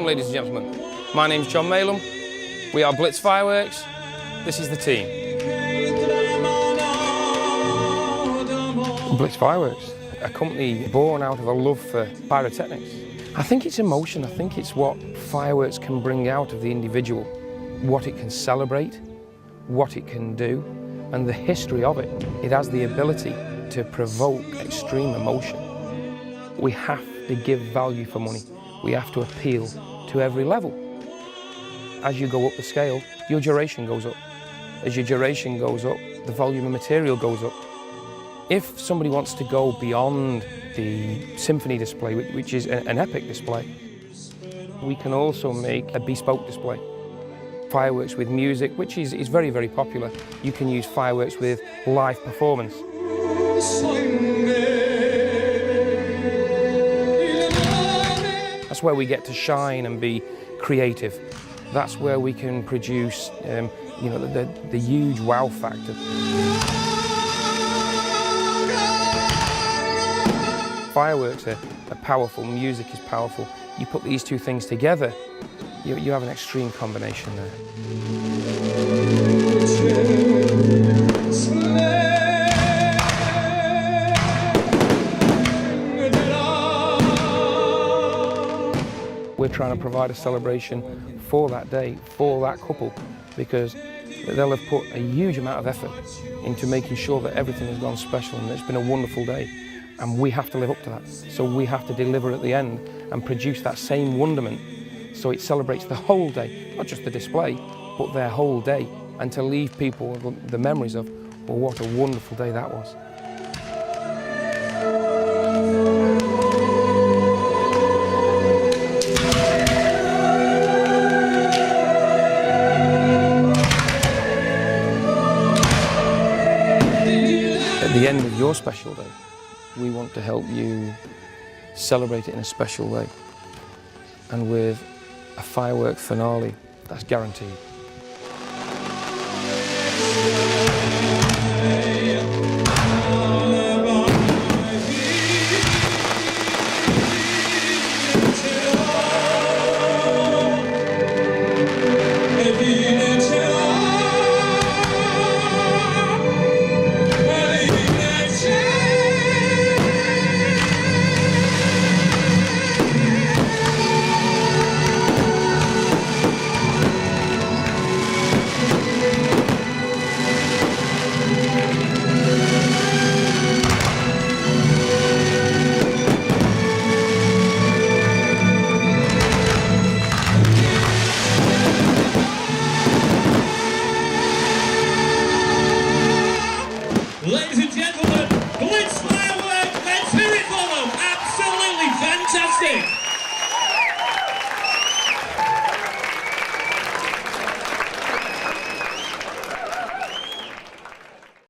Welcome, ladies and gentlemen. My name's John Malum. We are Blitz Fireworks. This is the team. Blitz Fireworks, a company born out of a love for pyrotechnics. I think it's emotion. I think it's what fireworks can bring out of the individual, what it can celebrate, what it can do, and the history of it. It has the ability to provoke extreme emotion. We have to give value for money. We have to appeal to every level. As you go up the scale, your duration goes up. As your duration goes up, the volume of material goes up. If somebody wants to go beyond the symphony display, which is an epic display, we can also make a bespoke display. Fireworks with music, which is very, very popular. You can use fireworks with live performance. That's where we get to shine and be creative. That's where we can produce, you know, the huge wow factor. Fireworks are powerful, music is powerful. You put these two things together, you have an extreme combination there. We're trying to provide a celebration for that day, for that couple, because they'll have put a huge amount of effort into making sure that everything has gone special and it's been a wonderful day. And we have to live up to that. So we have to deliver at the end and produce that same wonderment so it celebrates the whole day, not just the display, but their whole day, and to leave people with the memories of, well, what a wonderful day that was. At the end of your special day, we want to help you celebrate it in a special way, and with a firework finale that's guaranteed.